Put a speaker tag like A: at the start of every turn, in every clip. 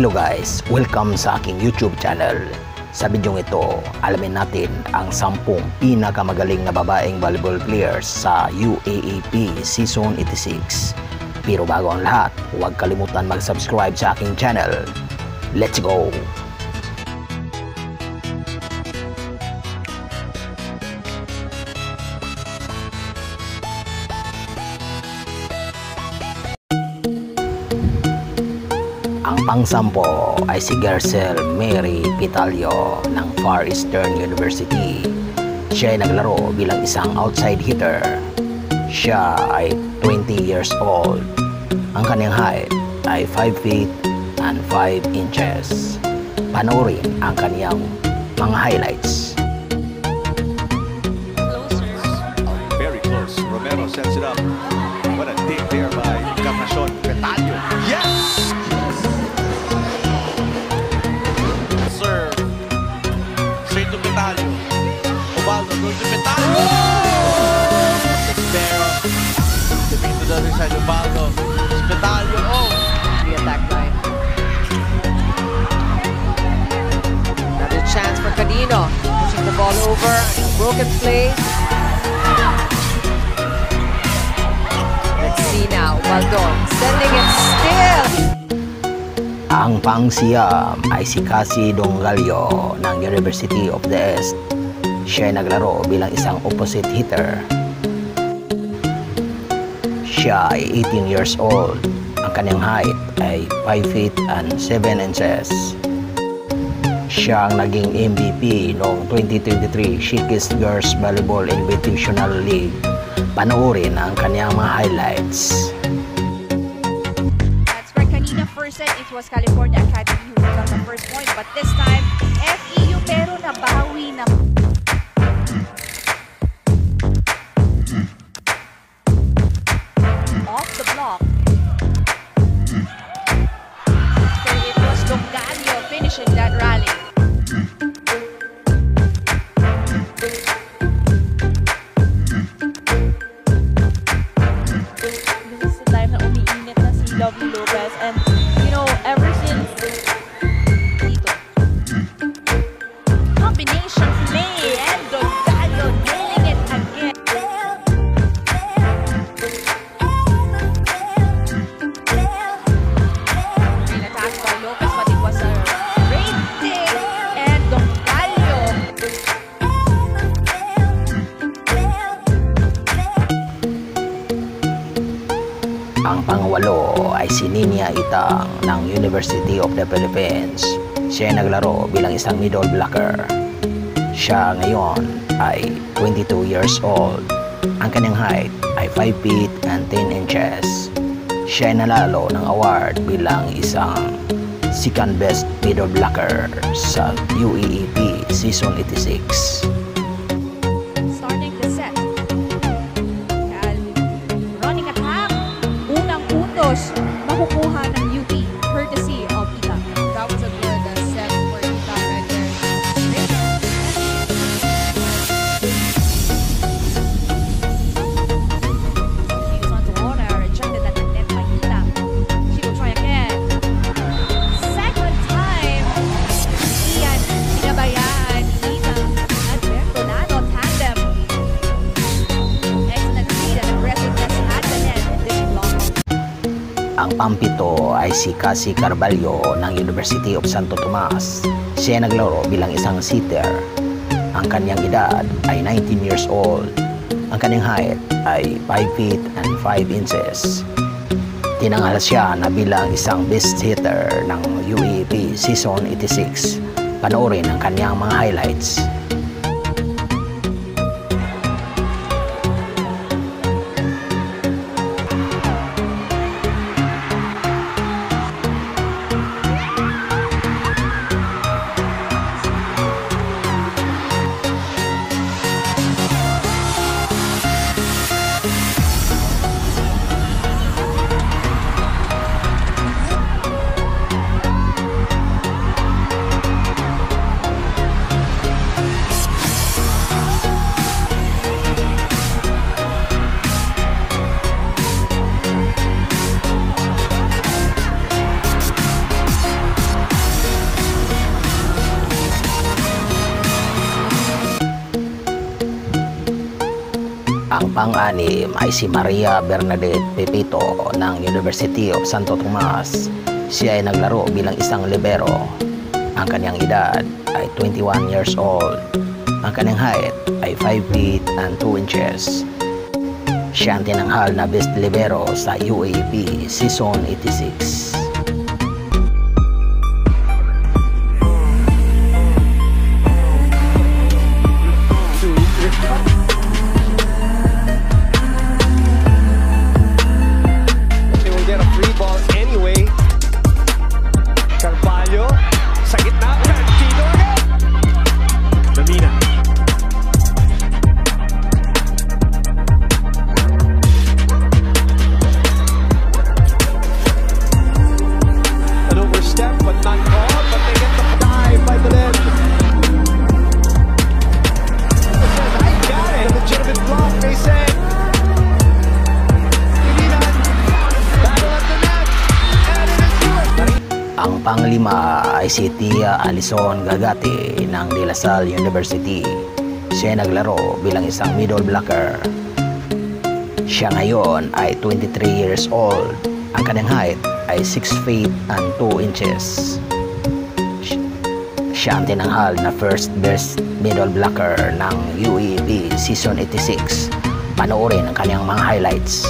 A: Hello guys! Welcome sa aking YouTube channel. Sa bidyong ito, alamin natin ang 10 pinakamagaling na babaeng volleyball players sa UAAP Season 86. Pero bago ang lahat, huwag kalimutan mag-subscribe sa aking channel. Let's go! Ang pang-sampo ay si Gercel Mary Pitalio ng Far Eastern University. Siya ay naglaro bilang isang outside hitter. Siya ay 20 years old. Ang kanyang height ay 5 feet and 5 inches. Panoorin ang kanyang mga highlights.
B: Very close. Romero sets it up. What a dig there by Encarnacion Pitalio. Yes! Serve. Straight to Pitalio. Ubaldo goes to Pitalio. Pero, tipping to the other side. Ubaldo. Pitalio. Oh!
C: The attack line. Another chance for Cadino. Pushing the ball over. Broken play. Let's see now. Waldon sending it still.
A: Ang pang-siyam ay si Cassie Dongalio ng University of the East. Siya ay naglaro bilang isang opposite hitter. Siya ay 18 years old. Ang kanyang height ay 5 feet and 7 inches. Siya ang naging MVP noong 2023 Shikis Girls Volleyball Invitational League. Panoorin ang kanyang mga highlights.
D: That's for kanina first set, it was California Academy who got the first point, but this time FEU pero nabawi na. Off the block. So it was Dongalio finishing that rally. This is the time na umiinit na si Lovely Lopez, and you know, ever since dito, combination play and Dongalio nailing it again. An attack by Lopez, but it was a great dig, and Dongalio.
A: Ang pangwalo ay si Nina Itang ng University of the Philippines. Siya ay naglaro bilang isang middle blocker. Siya ngayon ay 22 years old. Ang kanyang height ay 5 feet and 10 inches. Siya ay nanalo ng award bilang isang second best middle blocker sa UAAP Season 86.
D: Starting the set. Running attack. Unang puntos makukuha ng UP courtesy of Itang. That was a good set for Itang right there. She was on to Warner, rejected at the net by Itang. She will try again. Second time. Ian, pinabayaan. Itang at Bertolano tandem. Excellent speed and aggressiveness at the net in this block.
A: Ang pampito ay si Cassie Carvalho ng University of Santo Tomas. Siya ay naglaro bilang isang sitter. Ang kanyang edad ay 19 years old. Ang kanyang height ay 5 feet and 5 inches. Tinanghal siya na bilang isang best hitter ng UAAP Season 86. Panoorin ang kanyang mga highlights. Ang pang-anim ay si Maria Bernadette Pepito ng University of Santo Tomas. Siya ay naglaro bilang isang libero. Ang kanyang edad ay 21 years old. Ang kanyang height ay 5 feet and 2 inches. Siya ang tinanghal na best libero sa UAAP Season 86. Ang panglima ay si Tia Alison Gagati ng De La Salle University. Siya ay naglaro bilang isang middle blocker. Siya ngayon ay 23 years old. Ang kanyang height ay 6 feet and 2 inches. Siya ang tinanghal na first best middle blocker ng UAAP Season 86. Panoorin ang kanyang mga highlights.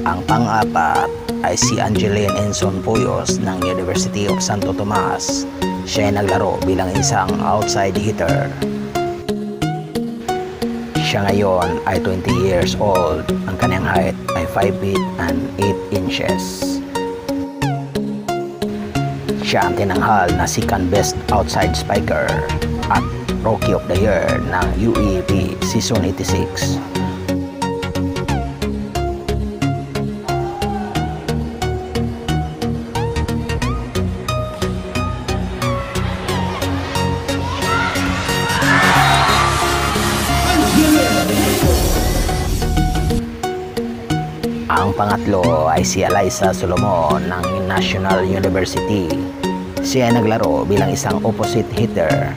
A: Ang pang-apat ay si Angeline Enson Puyos ng University of Santo Tomas. Siya ay naglaro bilang isang outside hitter. Siya ngayon ay 20 years old. Ang kanyang height ay 5 feet and 8 inches. Siya ang tinanghal na second best outside spiker at Rookie of the Year ng UAAP Season 86. Ang pangatlo ay si Eliza Solomon ng National University. Siya ay naglaro bilang isang opposite hitter.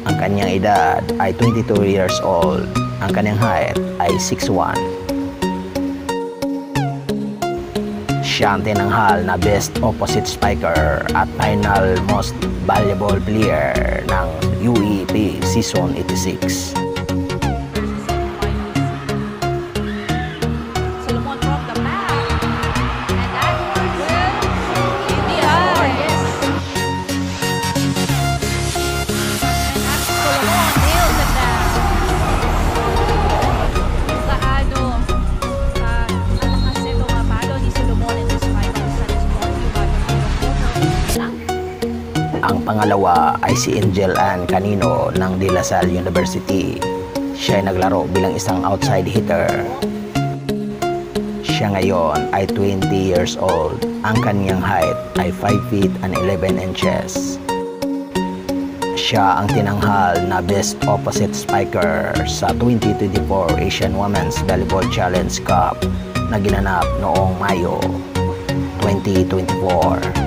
A: Ang kanyang edad ay 22 years old. Ang kanyang height ay 6'1". Siya ang tinanghal na best opposite spiker at final most valuable player ng UAAP Season 86. Ang pangalawa ay si Angel Ann Canino ng De La Salle University. Siya ay naglaro bilang isang outside hitter. Siya ngayon ay 20 years old. Ang kanyang height ay 5 feet and 11 inches. Siya ang tinanghal na best opposite spiker sa 2024 Asian Women's Volleyball Challenge Cup na ginanap noong Mayo 2024.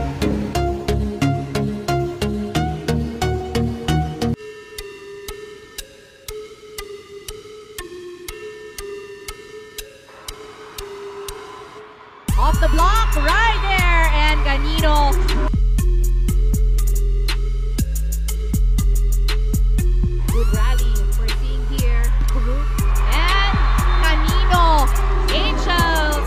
D: Off the block, right there, and Canino. Good rally we're seeing here. And Canino, Angels.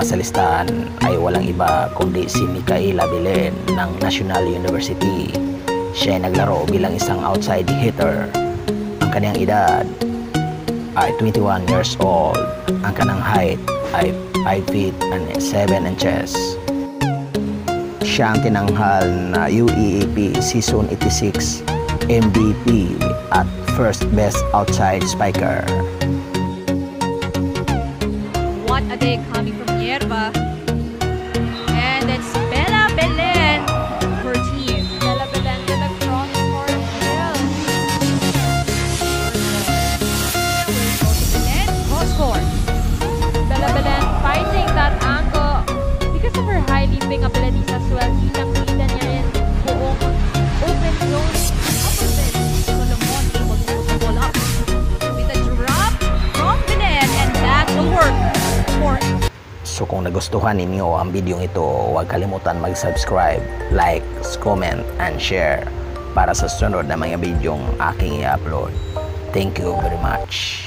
A: sa listahan ay walang iba kundi si Micaela Belen ng National University. Siya ay naglaro bilang isang outside hitter. Ang kanyang edad ay 21 years old. Ang kanyang height ay 5 feet and 7 inches. Siya ang tinanghal na UEAP Season 86 MVP at first best outside spiker.
D: What a day coming from Hierba. And it's Bella Belen, her team. Bella Belen with a cross court kill. And cross court.
E: Bella Belen fighting that angle because of her high leaping abilities as well. Kitang-kita niya rin buong open zone
D: Upper mid, Solomon able to put the ball up. With a drop from Belen, and that will work for
A: So kung nagustuhan ninyo ang video ito, huwag kalimutan mag-subscribe, like, comment, and share para sa sunod na mga bidyong aking i-upload. Thank you very much.